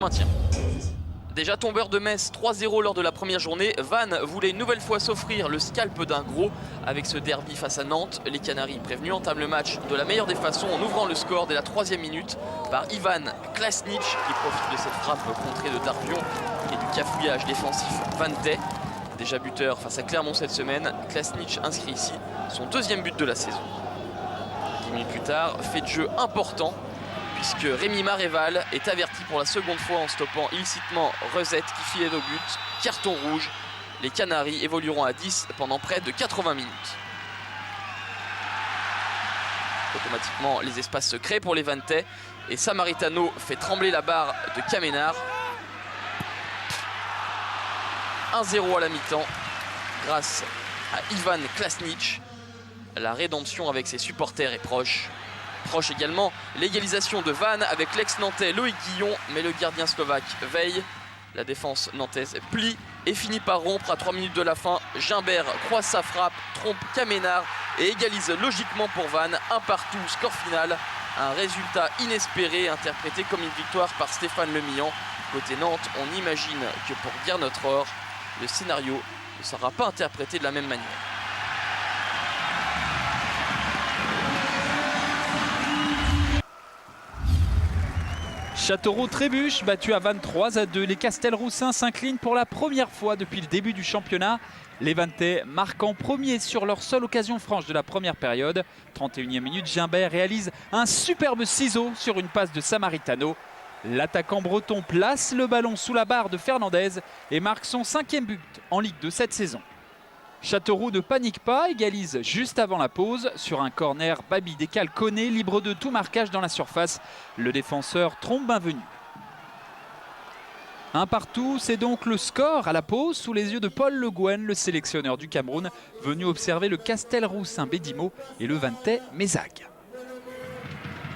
Maintien. Déjà tombeur de Metz 3-0 lors de la première journée, Vannes voulait une nouvelle fois s'offrir le scalp d'un gros avec ce derby face à Nantes. Les Canaries prévenus entament le match de la meilleure des façons en ouvrant le score dès la 3e minute par Ivan Klasnic qui profite de cette frappe contrée de Darvion et du cafouillage défensif vannetais. Déjà buteur face à Clermont cette semaine, Klasnic inscrit ici son 2e but de la saison. 10 minutes plus tard, fait de jeu important puisque Rémi Maréval est averti pour la seconde fois en stoppant illicitement Rezette qui filait au but. Carton rouge. Les Canaries évolueront à 10 pendant près de 80 minutes. Automatiquement, les espaces se créent pour les Vannetais et Samaritano fait trembler la barre de Kamenar. 1-0 à la mi-temps grâce à Ivan Klasnic. La rédemption avec ses supporters est proche. Proche également l'égalisation de Vannes avec l'ex-nantais Loïc Guillon, mais le gardien slovaque veille. La défense nantaise plie et finit par rompre à 3 minutes de la fin. Gimbert croise sa frappe, trompe Kamenar et égalise logiquement pour Vannes. 1-1, score final. Un résultat inespéré interprété comme une victoire par Stéphane Lemillan. Côté Nantes, on imagine que pour Guerre-Notre-Or, le scénario ne sera pas interprété de la même manière. Châteauroux-Trébuche, battu à Vannes 3-2. Les Castelroussins s'inclinent pour la première fois depuis le début du championnat. Les Vannetais marquent en premier sur leur seule occasion franche de la première période. 31e minute, Gimbert réalise un superbe ciseau sur une passe de Samaritano. L'attaquant breton place le ballon sous la barre de Fernandez et marque son 5e but en Ligue 2 cette saison. Châteauroux ne panique pas, égalise juste avant la pause. Sur un corner, Babi décale Koné, libre de tout marquage dans la surface. Le défenseur trompe Bienvenu. 1-1, c'est donc le score à la pause sous les yeux de Paul Le Guen, le sélectionneur du Cameroun, venu observer le Castelroussin Bédimo et le Vannetais Mézag.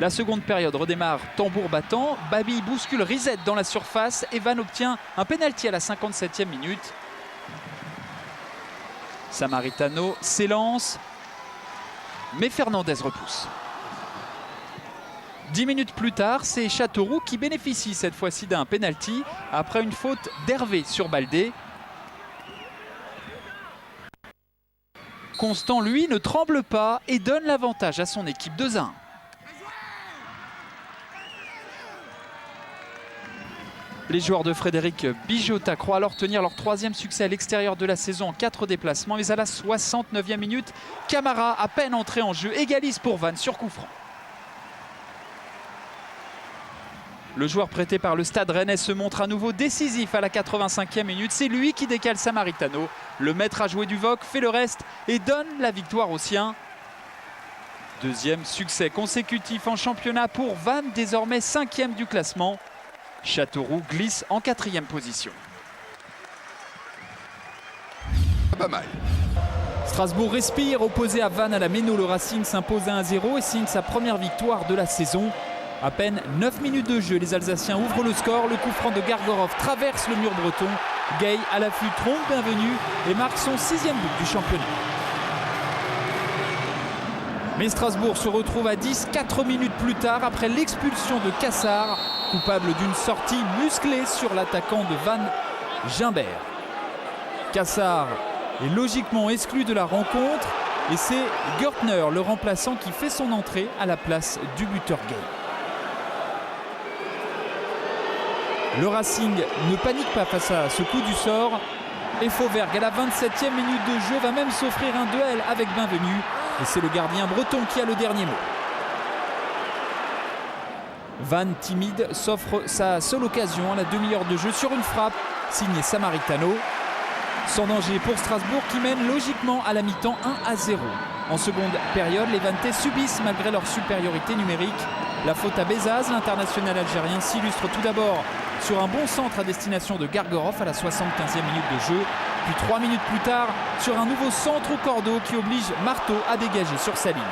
La seconde période redémarre tambour battant. Babi bouscule Rizet dans la surface et Vannes obtient un pénalty à la 57e minute. Samaritano s'élance, mais Fernandez repousse. 10 minutes plus tard, c'est Châteauroux qui bénéficie cette fois-ci d'un pénalty après une faute d'Hervé sur Baldé. Constant, lui, ne tremble pas et donne l'avantage à son équipe 2-1. Les joueurs de Frédéric Bijota croient alors tenir leur 3e succès à l'extérieur de la saison en 4 déplacements. Mais à la 69e minute, Camara, à peine entré en jeu, égalise pour Vannes sur coup franc. Le joueur prêté par le Stade Rennais se montre à nouveau décisif à la 85e minute. C'est lui qui décale Samaritano. Le maître à jouer du VOC fait le reste et donne la victoire aux siens. 2e succès consécutif en championnat pour Vannes, désormais 5e du classement. Châteauroux glisse en 4e position. Pas mal. Strasbourg respire. Opposé à Vannes à la Méno, le Racing s'impose à 1-0 et signe sa première victoire de la saison. À peine 9 minutes de jeu, les Alsaciens ouvrent le score. Le coup franc de Gargorov traverse le mur breton. Gay à l'affût trompe Bienvenu et marque son 6e but du championnat. Mais Strasbourg se retrouve à 10, 4 minutes plus tard, après l'expulsion de Cassard, coupable d'une sortie musclée sur l'attaquant de Vannes, Gimbert. Cassard est logiquement exclu de la rencontre et c'est Görtner, le remplaçant, qui fait son entrée à la place du buteur Gay. Le Racing ne panique pas face à ce coup du sort et Fauvergue, à la 27e minute de jeu, va même s'offrir un duel avec Bienvenu. Et c'est le gardien breton qui a le dernier mot. Vannes, timide, s'offre sa seule occasion à la demi-heure de jeu sur une frappe signée Samaritano. Sans danger pour Strasbourg qui mène logiquement à la mi-temps 1-0. En seconde période, les Vannetais subissent malgré leur supériorité numérique. La faute à Bezaz, l'international algérien, s'illustre tout d'abord sur un bon centre à destination de Gargorov à la 75e minute de jeu. Puis 3 minutes plus tard, sur un nouveau centre au cordeau qui oblige Marteau à dégager sur sa ligne.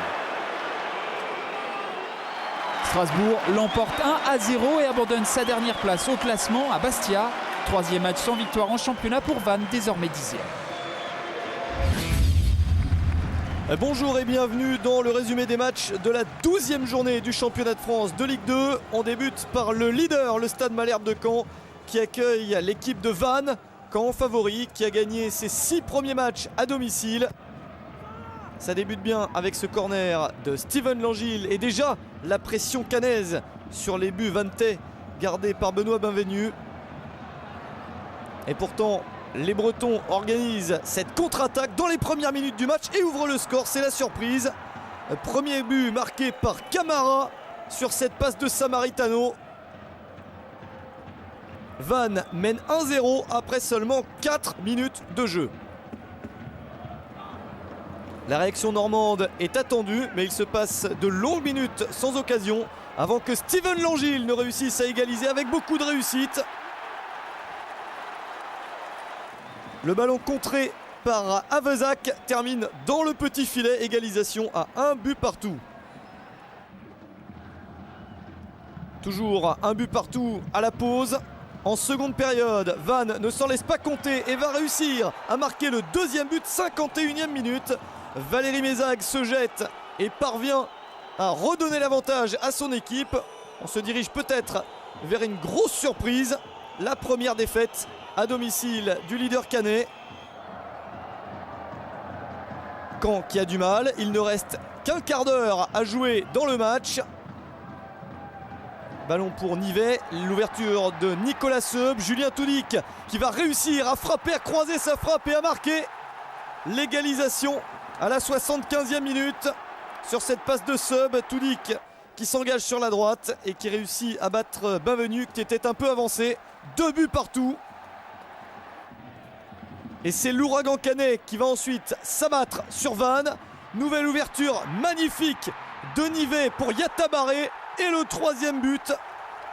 Strasbourg l'emporte 1-0 et abandonne sa dernière place au classement à Bastia. 3e match sans victoire en championnat pour Vannes, désormais 10e. Bonjour et bienvenue dans le résumé des matchs de la 12e journée du championnat de France de Ligue 2. On débute par le leader, le Stade Malherbe de Caen, qui accueille l'équipe de Vannes, Caen favori, qui a gagné ses 6 premiers matchs à domicile. Ça débute bien avec ce corner de Steven Langille et déjà la pression cannaise sur les buts vantais gardés par Benoît Benvenu. Et pourtant, les Bretons organisent cette contre-attaque dans les premières minutes du match et ouvrent le score, c'est la surprise. Premier but marqué par Camara sur cette passe de Samaritano. Vannes mène 1-0 après seulement 4 minutes de jeu. La réaction normande est attendue, mais il se passe de longues minutes sans occasion avant que Steven Langille ne réussisse à égaliser avec beaucoup de réussite. Le ballon contré par Avezac termine dans le petit filet, égalisation à 1 but partout. Toujours 1 but partout à la pause. En seconde période, Vannes ne s'en laisse pas compter et va réussir à marquer le deuxième but, 51e minute. Valérie Mézag se jette et parvient à redonner l'avantage à son équipe. On se dirige peut-être vers une grosse surprise. La première défaite à domicile du leader canet. Caen qui a du mal. Il ne reste qu'un quart d'heure à jouer dans le match. Ballon pour Nivet. L'ouverture de Nicolas Seub. Julien Toudic qui va réussir à frapper, à croiser sa frappe et à marquer l'égalisation à la 75e minute sur cette passe de Seub. Toudic qui s'engage sur la droite et qui réussit à battre Benvenu qui était un peu avancé. 2 buts partout. Et c'est l'Ouragan Canet qui va ensuite s'abattre sur Vannes. Nouvelle ouverture magnifique de Nivet pour Yatabaré. Et le troisième but.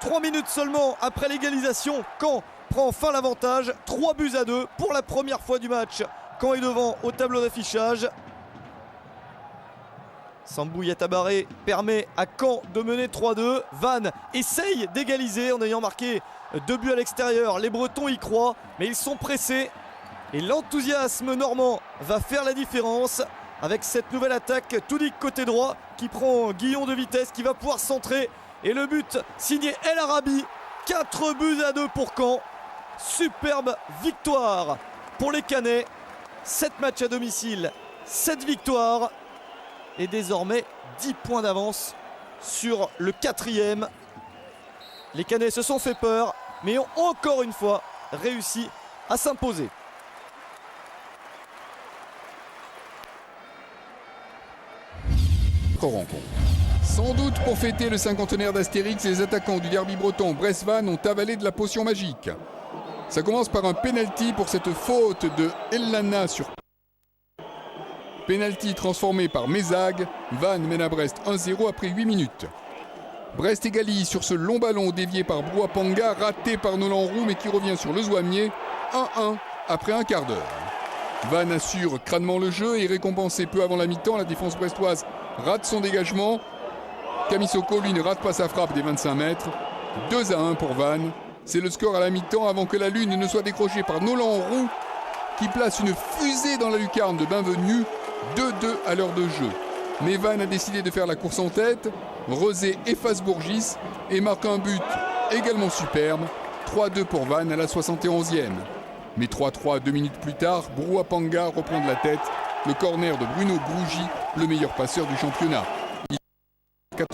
3 minutes seulement après l'égalisation, Caen prend enfin l'avantage. 3-2 pour la première fois du match. Caen est devant au tableau d'affichage. Sambou Yatabaré permet à Caen de mener 3-2. Vannes essaye d'égaliser en ayant marqué 2 buts à l'extérieur. Les Bretons y croient, mais ils sont pressés. Et l'enthousiasme normand va faire la différence avec cette nouvelle attaque. Toudic côté droit qui prend Guillon de vitesse, qui va pouvoir centrer. Et le but signé El Arabi. 4-2 pour Caen. Superbe victoire pour les Canets. 7 matchs à domicile, 7 victoires. Et désormais 10 points d'avance sur le 4e. Les Canets se sont fait peur, mais ont encore une fois réussi à s'imposer. Rencontre. Sans doute pour fêter le cinquantenaire d'Astérix, les attaquants du derby breton Brest-Vannes ont avalé de la potion magique. Ça commence par un penalty pour cette faute de Elana sur penalty transformé par Mézag. Vannes mène à Brest 1-0 après 8 minutes. Brest égalise sur ce long ballon dévié par Brouapanga, raté par Nolan Roux mais qui revient sur le Zouamier. 1-1 après un quart d'heure. Vannes assure crânement le jeu et est récompensé peu avant la mi-temps. La défense brestoise rate son dégagement. Camisoko, lui, ne rate pas sa frappe des 25 mètres. 2-1 pour Vannes. C'est le score à la mi-temps avant que la lune ne soit décrochée par Nolan Roux qui place une fusée dans la lucarne de Benvenu. 2-2 à l'heure de jeu. Mais Vannes a décidé de faire la course en tête. Rezé efface Bourgis et marque un but également superbe. 3-2 pour Vannes à la 71e. Mais 3-3 2 minutes plus tard, Brouapanga reprend de la tête. Le corner de Bruno Grougy, le meilleur passeur du championnat. 4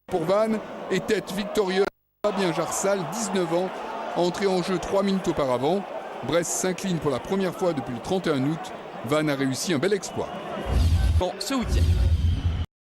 pour Vannes et tête victorieuse. Fabien Jarsal, 19 ans, entré en jeu 3 minutes auparavant. Brest s'incline pour la première fois depuis le 31 août. Vannes a réussi un bel exploit. Bon, ce week-end.